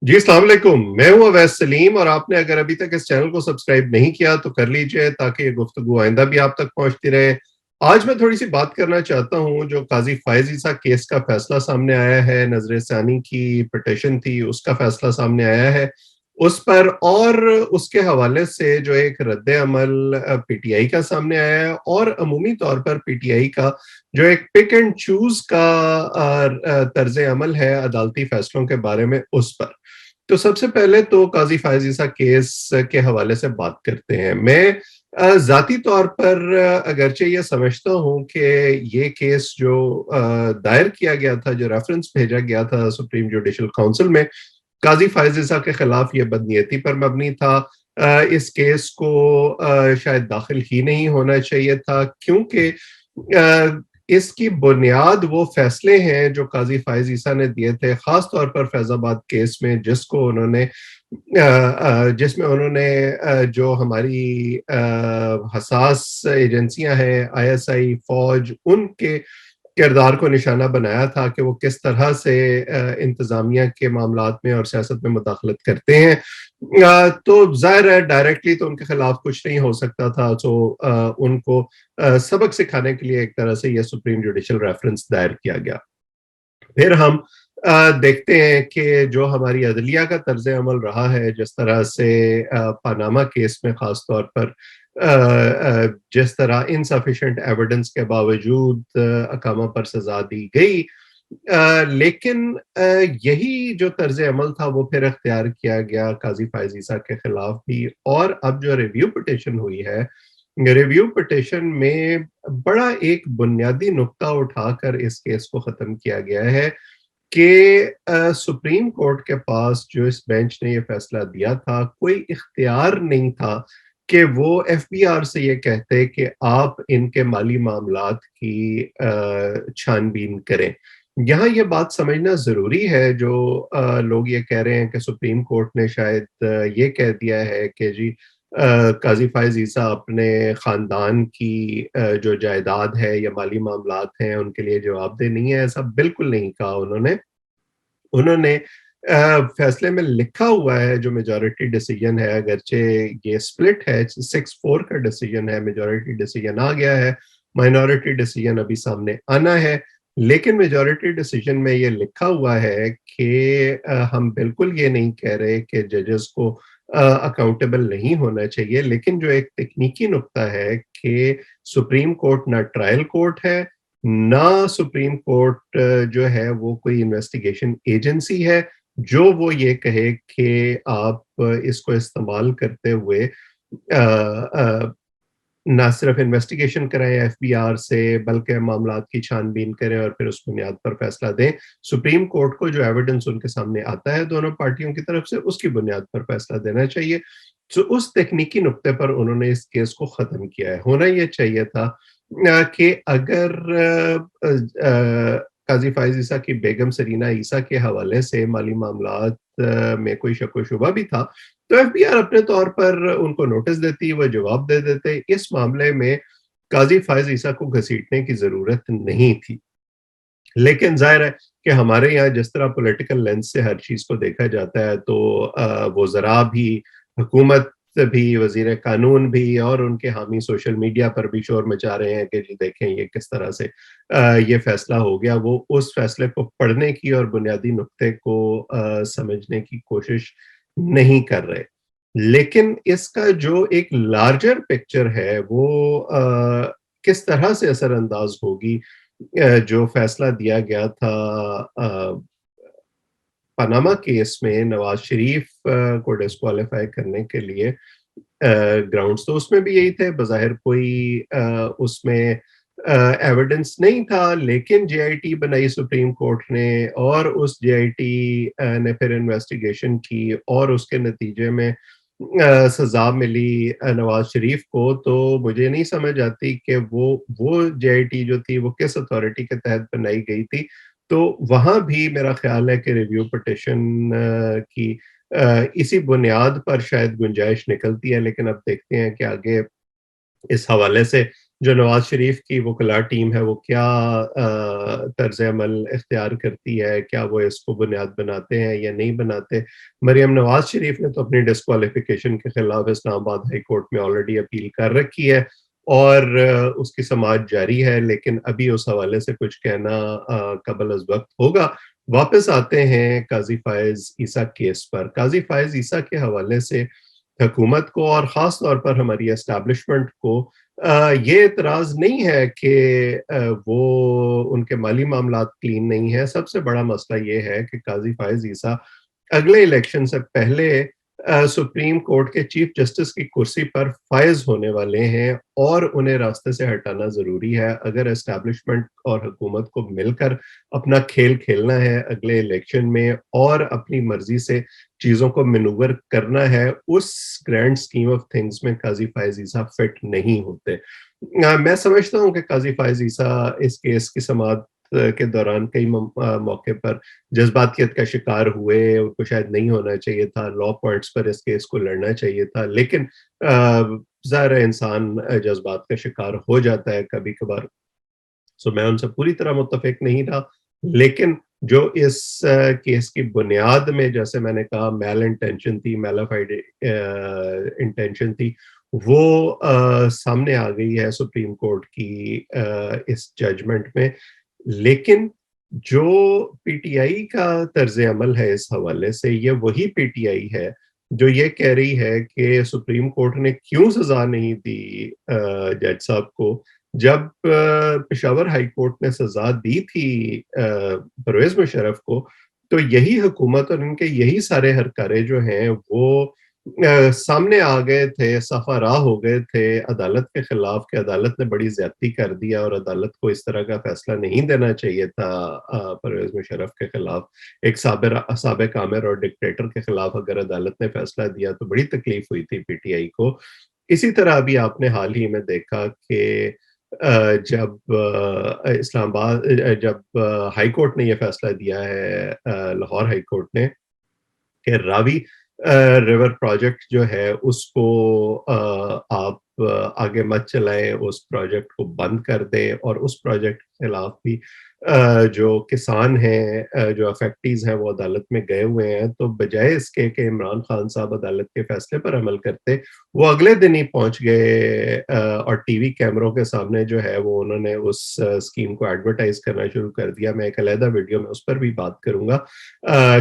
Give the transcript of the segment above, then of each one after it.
جی السلام علیکم، میں ہوں اویس سلیم، اور آپ نے اگر ابھی تک اس چینل کو سبسکرائب نہیں کیا تو کر لیجئے تاکہ یہ گفتگو آئندہ بھی آپ تک پہنچتی رہے۔ آج میں تھوڑی سی بات کرنا چاہتا ہوں جو قاضی فائز عیسیٰ کیس کا فیصلہ سامنے آیا ہے، نظر ثانی کی پٹیشن تھی اس کا فیصلہ سامنے آیا ہے اس پر، اور اس کے حوالے سے جو ایک رد عمل پی ٹی آئی کا سامنے آیا ہے، اور عمومی طور پر پی ٹی آئی کا جو ایک پک اینڈ چوز کا طرز عمل ہے عدالتی فیصلوں کے بارے میں اس پر۔ تو سب سے پہلے تو قاضی فائز عیسیٰ کیس کے حوالے سے بات کرتے ہیں۔ میں ذاتی طور پر اگرچہ یہ سمجھتا ہوں کہ یہ کیس جو دائر کیا گیا تھا، جو ریفرنس بھیجا گیا تھا سپریم جوڈیشل کونسل میں قاضی فائز عیسیٰ کے خلاف، یہ بدنیتی پر مبنی تھا۔ اس کیس کو شاید داخل ہی نہیں ہونا چاہیے تھا، کیونکہ اس کی بنیاد وہ فیصلے ہیں جو قاضی فائز عیسیٰ نے دیے تھے، خاص طور پر فیض آباد کیس میں، جس میں انہوں نے جو ہماری حساس ایجنسیاں ہیں، آئی ایس آئی، فوج، ان کے کردار کو نشانہ بنایا تھا کہ وہ کس طرح سے انتظامیہ کے معاملات میں اور سیاست میں مداخلت کرتے ہیں۔ تو ظاہر ہے ڈائریکٹلی تو ان کے خلاف کچھ نہیں ہو سکتا تھا، تو ان کو سبق سکھانے کے لیے ایک طرح سے یہ سپریم جوڈیشل ریفرنس دائر کیا گیا۔ پھر ہم دیکھتے ہیں کہ جو ہماری عدلیہ کا طرز عمل رہا ہے، جس طرح سے پاناما کیس میں خاص طور پر جس طرح انسفیشینٹ ایویڈنس کے باوجود اقامہ پر سزا دی گئی، لیکن یہی جو طرز عمل تھا وہ پھر اختیار کیا گیا قاضی فائز عیسیٰ کے خلاف بھی۔ اور اب جو ریویو پٹیشن ہوئی ہے، ریویو پٹیشن میں بڑا ایک بنیادی نقطہ اٹھا کر اس کیس کو ختم کیا گیا ہے کہ سپریم کورٹ کے پاس، جو اس بینچ نے یہ فیصلہ دیا تھا، کوئی اختیار نہیں تھا کہ وہ ایف بی آر سے یہ کہتے کہ آپ ان کے مالی معاملات کی چھان بین کریں۔ یہاں یہ بات سمجھنا ضروری ہے، جو لوگ یہ کہہ رہے ہیں کہ سپریم کورٹ نے شاید یہ کہہ دیا ہے کہ جی قاضی فائز عیسیٰ اپنے خاندان کی جو جائیداد ہے یا مالی معاملات ہیں ان کے لیے جواب دہ نہیں ہے، ایسا بالکل نہیں کہا انہوں نے فیصلے میں لکھا ہوا ہے، جو میجورٹی ڈیسیجن ہے، اگرچہ یہ سپلٹ ہے، 6-4 کا ڈیسیجن ہے، میجورٹی ڈیسیجن آ گیا ہے، مائنورٹی ڈیسیجن ابھی سامنے آنا ہے، لیکن میجورٹی ڈیسیجن میں یہ لکھا ہوا ہے کہ ہم بالکل یہ نہیں کہہ رہے کہ ججز کو اکاؤنٹیبل نہیں ہونا چاہیے، لیکن جو ایک تکنیکی نقطہ ہے کہ سپریم کورٹ نہ ٹرائل کورٹ ہے، نہ سپریم کورٹ جو ہے وہ کوئی انویسٹیگیشن ایجنسی ہے جو وہ یہ کہے کہ آپ اس کو استعمال کرتے ہوئے نہ صرف انویسٹیگیشن کریں ایف بی آر سے، بلکہ معاملات کی چھان بین کریں اور پھر اس بنیاد پر فیصلہ دیں۔ سپریم کورٹ کو جو ایویڈنس ان کے سامنے آتا ہے دونوں پارٹیوں کی طرف سے، اس کی بنیاد پر فیصلہ دینا چاہیے۔ تو اس تکنیکی نقطے پر انہوں نے اس کیس کو ختم کیا ہے۔ ہونا یہ چاہیے تھا کہ اگر قاضی فائز عیسیٰ کی بیگم سرینا عیسیٰ کے حوالے سے مالی معاملات میں کوئی شک و شبہ بھی تھا تو ایف بی آر اپنے طور پر ان کو نوٹس دیتی، وہ جواب دے دیتے۔ اس معاملے میں قاضی فائز عیسیٰ کو گھسیٹنے کی ضرورت نہیں تھی، لیکن ظاہر ہے کہ ہمارے یہاں جس طرح پولیٹیکل لینس سے ہر چیز کو دیکھا جاتا ہے، تو وزراء بھی، حکومت بھی، وزیر قانون بھی، اور ان کے حامی سوشل میڈیا پر بھی شور مچا رہے ہیں کہ جی دیکھیں یہ کس طرح سے یہ فیصلہ ہو گیا۔ وہ اس فیصلے کو پڑھنے کی اور بنیادی نقطے کو سمجھنے کی کوشش نہیں کر رہے، لیکن اس کا جو ایک لارجر پکچر ہے وہ کس طرح سے اثر انداز ہوگی۔ جو فیصلہ دیا گیا تھا پاناما کیس میں نواز شریف کو ڈسکوالیفائی کرنے کے لیے، گراؤنڈز تو اس میں بھی یہی تھے، بظاہر کوئی اس میں ایویڈنس نہیں تھا، لیکن جے آئی ٹی بنائی سپریم کورٹ نے، اور اس جے آئی ٹی نے پھر انویسٹیگیشن کی، اور اس کے نتیجے میں سزا ملی نواز شریف کو۔ تو مجھے نہیں سمجھ آتی کہ وہ جے آئی ٹی جو تھی وہ کس اتھارٹی کے تحت بنائی گئی تھی۔ تو وہاں بھی میرا خیال ہے کہ ریویو پٹیشن کی اسی بنیاد پر شاید گنجائش نکلتی ہے، لیکن اب دیکھتے ہیں کہ آگے اس حوالے سے جو نواز شریف کی وکلاء ٹیم ہے وہ کیا طرز عمل اختیار کرتی ہے، کیا وہ اس کو بنیاد بناتے ہیں یا نہیں بناتے۔ مریم نواز شریف نے تو اپنی ڈسکوالیفیکیشن کے خلاف اسلام آباد ہائی کورٹ میں آلریڈی اپیل کر رکھی ہے، اور اس کی سماعت جاری ہے، لیکن ابھی اس حوالے سے کچھ کہنا قبل از وقت ہوگا۔ واپس آتے ہیں قاضی فائز عیسیٰ کیس پر۔ قاضی فائز عیسیٰ کے حوالے سے حکومت کو اور خاص طور پر ہماری اسٹیبلشمنٹ کو یہ اعتراض نہیں ہے کہ وہ ان کے مالی معاملات کلین نہیں ہیں۔ سب سے بڑا مسئلہ یہ ہے کہ قاضی فائز عیسیٰ اگلے الیکشن سے پہلے سپریم کورٹ کے چیف جسٹس کی کرسی پر فائز ہونے والے ہیں، اور انہیں راستے سے ہٹانا ضروری ہے اگر اسٹیبلشمنٹ اور حکومت کو مل کر اپنا کھیل کھیلنا ہے اگلے الیکشن میں، اور اپنی مرضی سے چیزوں کو مینوور کرنا ہے۔ اس گرینڈ اسکیم آف تھنگز میں قاضی فائز عیسیٰ فٹ نہیں ہوتے۔ میں سمجھتا ہوں کہ قاضی فائز عیسیٰ اس کیس کی سماعت کے دوران کئی موقع پر جذباتیت کا شکار ہوئے، ان کو شاید نہیں ہونا چاہیے تھا، لا پوائنٹس پر اس کیس کو لڑنا چاہیے تھا، لیکن ظاہر ہے انسان جذبات کا شکار ہو جاتا ہے کبھی کبھار۔ سو میں ان سے پوری طرح متفق نہیں رہا، لیکن جو اس کیس کی بنیاد میں جیسے میں نے کہا میل انٹینشن تھی، میلافائڈ انٹینشن تھی، وہ سامنے آ گئی ہے سپریم کورٹ کی اس ججمنٹ میں۔ لیکن جو پی ٹی آئی کا طرز عمل ہے اس حوالے سے، یہ وہی پی ٹی آئی ہے جو یہ کہہ رہی ہے کہ سپریم کورٹ نے کیوں سزا نہیں دی جج صاحب کو، جب پشاور ہائی کورٹ نے سزا دی تھی پرویز مشرف کو، تو یہی حکومت اور ان کے یہی سارے ہرکارے جو ہیں وہ سامنے آ گئے تھے، صفحہ راہ ہو گئے تھے عدالت کے خلاف کہ عدالت نے بڑی زیادتی کر دیا اور عدالت کو اس طرح کا فیصلہ نہیں دینا چاہیے تھا پرویز مشرف کے خلاف۔ ایک سابق آمر اور ڈکٹیٹر کے خلاف اگر عدالت نے فیصلہ دیا تو بڑی تکلیف ہوئی تھی پی ٹی آئی کو۔ اسی طرح ابھی آپ نے حال ہی میں دیکھا کہ جب اسلام آباد جب ہائی کورٹ نے یہ فیصلہ دیا ہے، لاہور ہائی کورٹ نے، کہ راوی ریور پروجیکٹ جو ہے اس کو آپ آگے مت چلائیں، اس پروجیکٹ کو بند کر دیں، اور اس پروجیکٹ کے خلاف بھی جو کسان ہیں، جو افیکٹیز ہیں، وہ عدالت میں گئے ہوئے ہیں، تو بجائے اس کے کہ عمران خان صاحب عدالت کے فیصلے پر عمل کرتے، وہ اگلے دن ہی پہنچ گئے اور ٹی وی کیمروں کے سامنے جو ہے وہ انہوں نے اس اسکیم کو ایڈورٹائز کرنا شروع کر دیا۔ میں ایک علیحدہ ویڈیو میں اس پر بھی بات کروں گا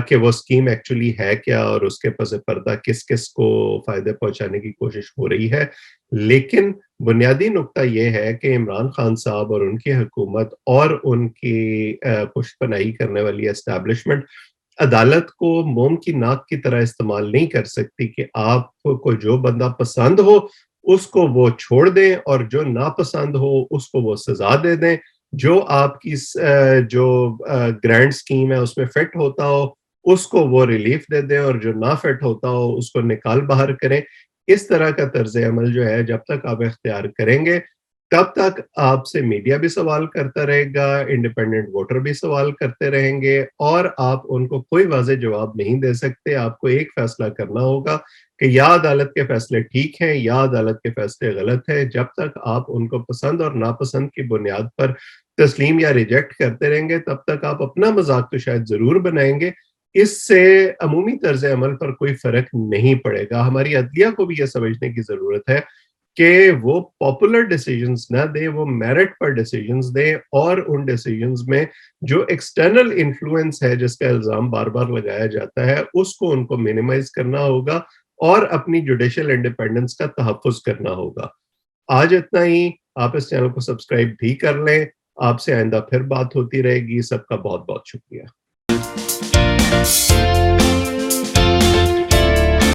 کہ وہ اسکیم ایکچولی ہے کیا اور اس کے پس پردہ کس کس کو فائدے پہنچانے کی کوشش ہو رہی ہے۔ لیکن بنیادی نقطہ یہ ہے کہ عمران خان صاحب اور ان کی حکومت اور ان کی پشت پناہی کرنے والی اسٹیبلشمنٹ عدالت کو موم کی ناک کی طرح استعمال نہیں کر سکتی کہ آپ کو جو بندہ پسند ہو اس کو وہ چھوڑ دیں، اور جو ناپسند ہو اس کو وہ سزا دے دیں، جو آپ کی جو گرینڈ سکیم ہے اس میں فٹ ہوتا ہو اس کو وہ ریلیف دے دیں، اور جو نہ فٹ ہوتا ہو اس کو نکال باہر کریں۔ اس طرح کا طرز عمل جو ہے جب تک آپ اختیار کریں گے تب تک آپ سے میڈیا بھی سوال کرتا رہے گا، انڈیپینڈنٹ ووٹر بھی سوال کرتے رہیں گے، اور آپ ان کو کوئی واضح جواب نہیں دے سکتے۔ آپ کو ایک فیصلہ کرنا ہوگا کہ یا عدالت کے فیصلے ٹھیک ہیں یا عدالت کے فیصلے غلط ہیں۔ جب تک آپ ان کو پسند اور ناپسند کی بنیاد پر تسلیم یا ریجیکٹ کرتے رہیں گے تب تک آپ اپنا مذاق تو شاید ضرور بنائیں گے، اس سے عمومی طرز عمل پر کوئی فرق نہیں پڑے گا۔ ہماری عدلیہ کو بھی یہ سمجھنے کی ضرورت ہے کہ وہ پاپولر ڈیسیجنز نہ دیں، وہ میرٹ پر ڈیسیجنز دیں، اور ان ڈیسیجنز میں جو ایکسٹرنل انفلوئنس ہے جس کا الزام بار بار لگایا جاتا ہے اس کو ان کو مینیمائز کرنا ہوگا اور اپنی جوڈیشل انڈیپینڈنس کا تحفظ کرنا ہوگا۔ آج اتنا ہی۔ آپ اس چینل کو سبسکرائب بھی کر لیں۔ آپ سے آئندہ پھر بات ہوتی رہے گی۔ سب کا بہت بہت شکریہ۔